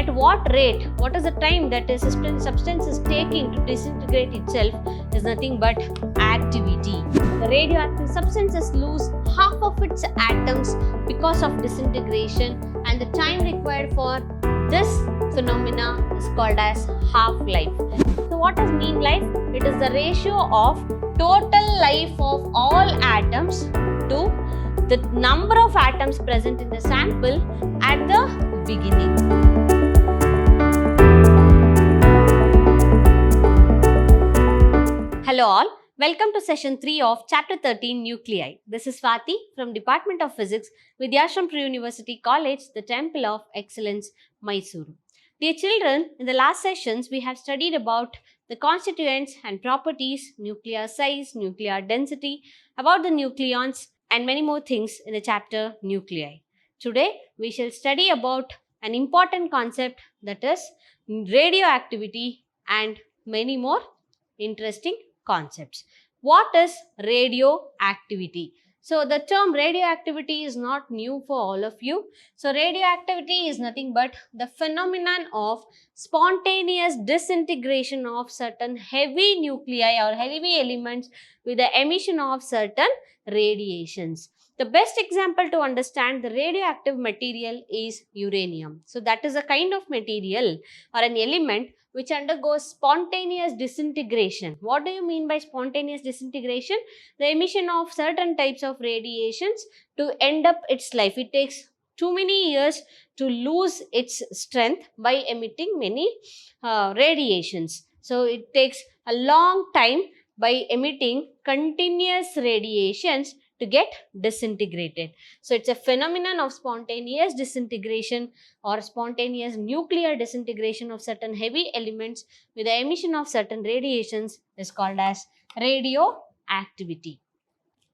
At what rate, what is the time that a substance is taking to disintegrate itself is nothing but activity. The radioactive substances lose half of its atoms because of disintegration, and the time required for this phenomena is called as half-life. So what is mean life? It is the ratio of total life of all atoms to the number of atoms present in the sample at the beginning. Hello all, welcome to session 3 of chapter 13 Nuclei. This is Swati from Department of Physics, Vidhyaashram PRE-UNVERSITY College, the Temple of Excellence, Mysuru. Dear children, in the last sessions we have studied about the constituents and properties, nuclear size, nuclear density, about the nucleons and many more things in the chapter Nuclei. Today we shall study about an important concept, that is radioactivity, and many more interesting concepts. What is radioactivity? So the term radioactivity is not new for all of you. So radioactivity is nothing but the phenomenon of spontaneous disintegration of certain heavy nuclei or heavy elements with the emission of certain radiations. The best example to understand the radioactive material is uranium. So that is a kind of material or an element which undergoes spontaneous disintegration. What do you mean by spontaneous disintegration? The emission of certain types of radiations to end up its life. It takes too many years to lose its strength by emitting many radiations. So it takes a long time by emitting continuous radiations to get disintegrated. So it's a phenomenon of spontaneous disintegration or spontaneous nuclear disintegration of certain heavy elements with the emission of certain radiations is called as radioactivity.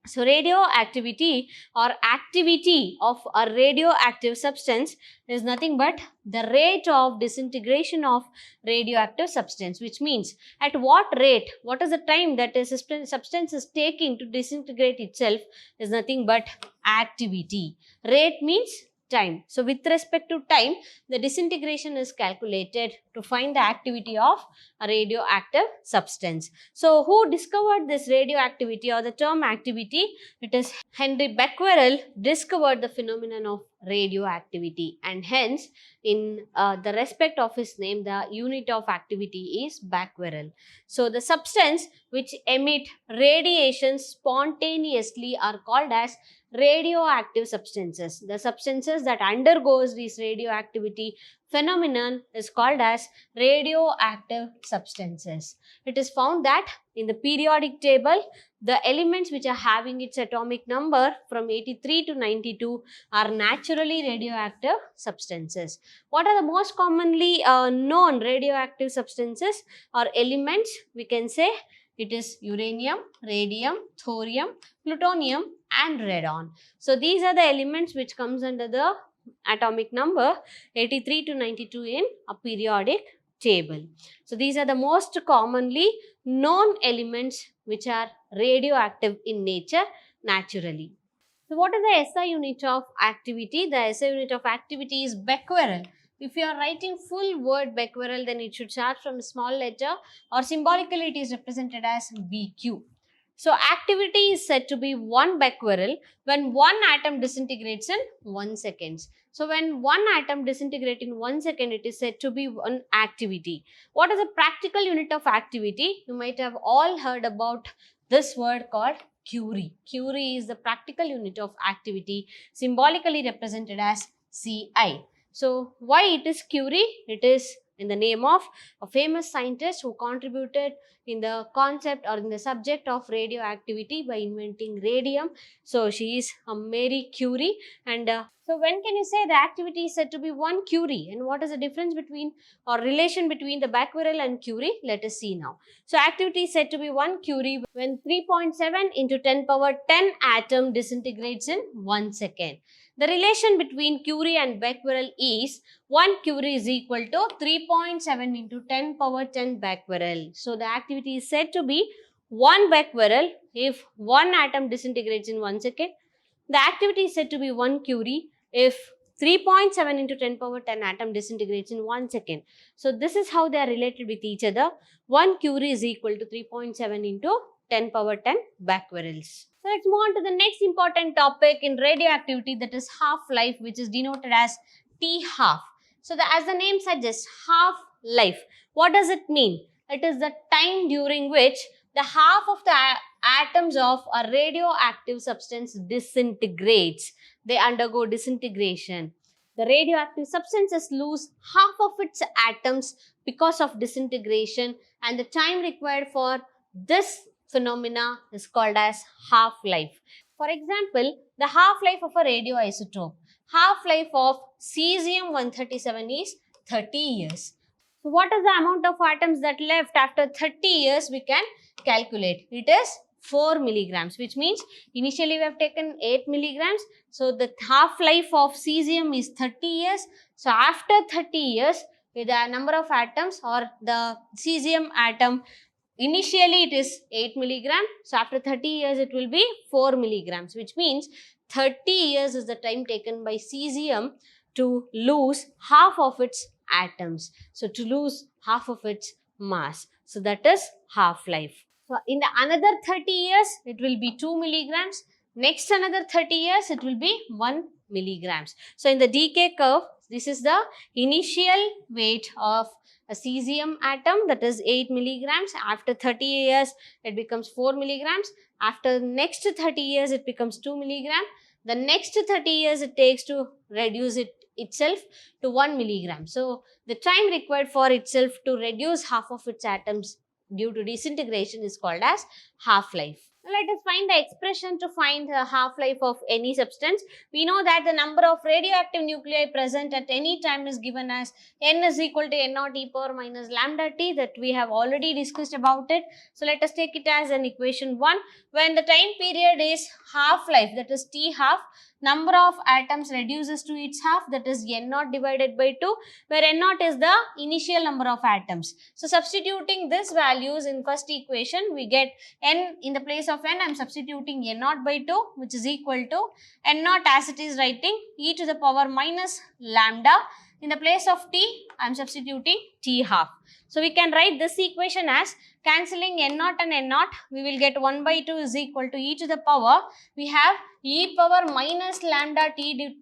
So radioactivity or activity of a radioactive substance is nothing but the rate of disintegration of radioactive substance, which means at what rate, what is the time that a substance is taking to disintegrate itself is nothing but activity. Rate means time. So with respect to time, the disintegration is calculated to find the activity of a radioactive substance. So who discovered this radioactivity or the term activity? It is Henry Becquerel discovered the phenomenon of radioactivity, and hence in the respect of his name, the unit of activity is Becquerel. So the substance which emit radiations spontaneously are called as radioactive substances. The substances that undergoes this radioactivity phenomenon is called as radioactive substances. It is found that in the periodic table, the elements which are having its atomic number from 83 to 92 are naturally radioactive substances. What are the most commonly known radioactive substances or elements? We can say it is uranium, radium, thorium, plutonium and radon. So these are the elements which comes under the atomic number 83 to 92 in a periodic table. So these are the most commonly known elements which are radioactive in nature naturally. So what is the SI unit of activity? The SI unit of activity is Becquerel. If you are writing full word Becquerel, then it should start from a small letter, or symbolically it is represented as BQ. So activity is said to be 1 Becquerel when one atom disintegrates in 1 second. So when one atom disintegrates in 1 second, it is said to be one activity. What is the practical unit of activity? You might have all heard about this word called Curie. Curie is the practical unit of activity, symbolically represented as Ci. So why it is Curie? It is in the name of a famous scientist who contributed in the concept or in the subject of radioactivity by inventing radium. So she is Marie Curie, and so when can you say the activity is said to be 1 Curie, and what is the difference between or relation between the Becquerel and Curie? Let us see now. So activity is said to be 1 Curie when 3.7 into 10 power 10 atom disintegrates in 1 second. The relation between Curie and Becquerel is 1 Curie is equal to 3.7 into 10 power 10 Becquerel. So the activity is said to be 1 Becquerel if one atom disintegrates in 1 second. The activity is said to be 1 Curie if 3.7 into 10 power 10 atom disintegrates in 1 second. So this is how they are related with each other. 1 curie is equal to 3.7 into 10 power 10 becquerels. So let's move on to the next important topic in radioactivity, that is half-life, which is denoted as T-half. So as the name suggests, half-life. What does it mean? It is the time during which the half of the atoms of a radioactive substance disintegrates. They undergo disintegration. The radioactive substances lose half of its atoms because of disintegration, and the time required for this phenomena is called as half-life. For example, the half-life of a radioisotope. Half-life of cesium-137 is 30 years. So what is the amount of atoms that left after 30 years we can calculate? It is 4 milligrams, which means initially we have taken 8 milligrams. So the half-life of cesium is 30 years. So after 30 years, the number of atoms or the cesium atom, initially it is 8 milligram. So after 30 years it will be 4 milligrams, which means 30 years is the time taken by cesium to lose half of its atoms. So to lose half of its mass. So that is half-life. So in the another 30 years, it will be 2 milligrams. Next another 30 years, it will be 1 milligrams. So in the decay curve, this is the initial weight of a cesium atom, that is 8 milligrams. After 30 years, it becomes 4 milligrams. After next 30 years, it becomes 2 milligram. The next 30 years it takes to reduce it itself to 1 milligram. So the time required for itself to reduce half of its atoms due to disintegration is called as half-life. Now let us find the expression to find the half-life of any substance. We know that the number of radioactive nuclei present at any time is given as n is equal to n naught e power minus lambda t, that we have already discussed about it. So let us take it as an equation 1. When the time period is half-life, that is T half, number of atoms reduces to its half, that is n naught divided by 2, where n naught is the initial number of atoms. So substituting this values in first equation, we get n in the place of n, I am substituting n naught by 2, which is equal to n naught as it is writing e to the power minus lambda. In the place of t, I am substituting T half. So we can write this equation as cancelling n naught and n naught, we will get 1 by 2 is equal to e to the power, we have e power minus lambda t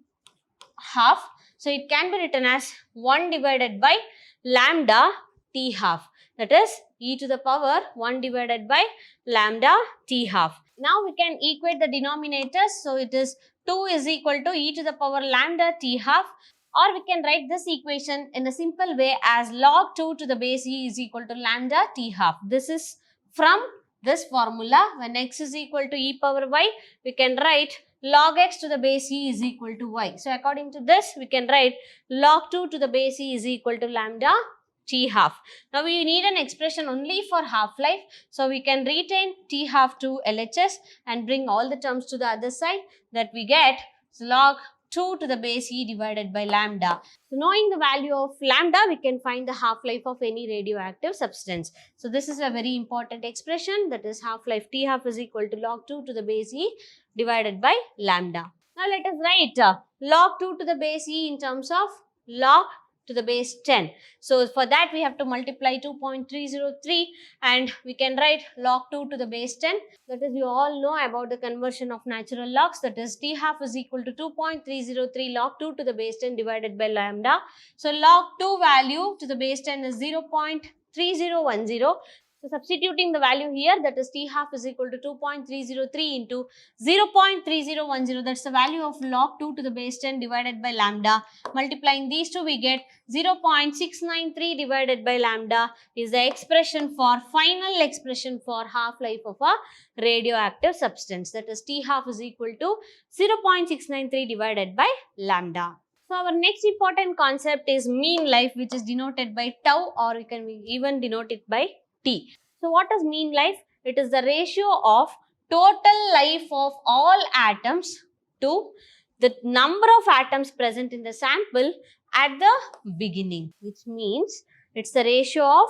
half. So it can be written as 1 divided by lambda t half, that is e to the power 1 divided by lambda t half. Now we can equate the denominators. So it is 2 is equal to e to the power lambda t half, or we can write this equation in a simple way as log 2 to the base e is equal to lambda t half. This is from this formula. When x is equal to e power y, we can write log x to the base e is equal to y. So according to this, we can write log 2 to the base e is equal to lambda T half. Now we need an expression only for half-life. So we can retain T half to LHS and bring all the terms to the other side, that we get log 2 to the base e divided by lambda. So knowing the value of lambda, we can find the half-life of any radioactive substance. So this is a very important expression, that is half-life T half is equal to log 2 to the base e divided by lambda. Now let us write log 2 to the base e in terms of log to the base 10. So for that we have to multiply 2.303 and we can write log 2 to the base 10. That is, you all know about the conversion of natural logs, that is T half is equal to 2.303 log 2 to the base 10 divided by lambda. So log 2 value to the base 10 is 0.3010. So substituting the value here, that is T half is equal to 2.303 into 0.3010, that's the value of log 2 to the base 10 divided by lambda. Multiplying these two, we get 0.693 divided by lambda is the expression for, final expression for half-life of a radioactive substance. That is T half is equal to 0.693 divided by lambda. So our next important concept is mean life, which is denoted by tau, or we can even denote it by T. So what is mean life? It is the ratio of total life of all atoms to the number of atoms present in the sample at the beginning, which means it's the ratio of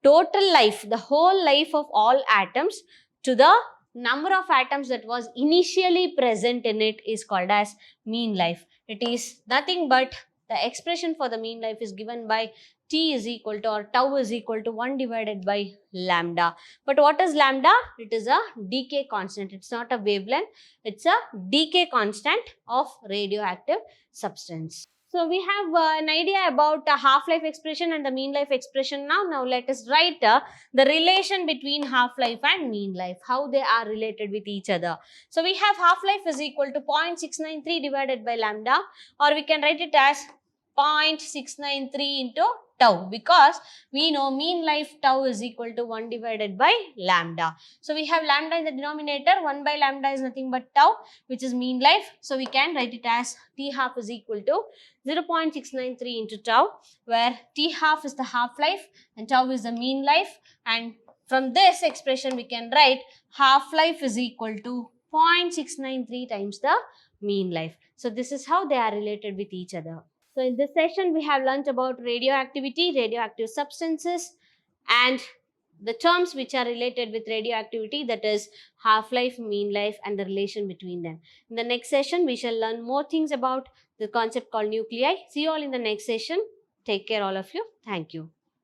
total life, the whole life of all atoms, to the number of atoms that was initially present in it is called as mean life. It is nothing but the expression for the mean life is given by T is equal to, or tau is equal to 1 divided by lambda. But what is lambda? It is a decay constant. It's not a wavelength. It's a decay constant of radioactive substance. So we have an idea about the half-life expression and the mean life expression now. Now let us write the relation between half-life and mean life, how they are related with each other. So we have half-life is equal to 0.693 divided by lambda, or we can write it as 0.693 into tau, because we know mean life tau is equal to 1 divided by lambda. So we have lambda in the denominator, 1 by lambda is nothing but tau, which is mean life. So we can write it as T half is equal to 0.693 into tau, where T half is the half-life and tau is the mean life, and from this expression we can write half-life is equal to 0.693 times the mean life. So this is how they are related with each other. So in this session, we have learnt about radioactivity, radioactive substances, and the terms which are related with radioactivity, that is half-life, mean life, and the relation between them. In the next session, we shall learn more things about the concept called nuclei. See you all in the next session. Take care all of you. Thank you.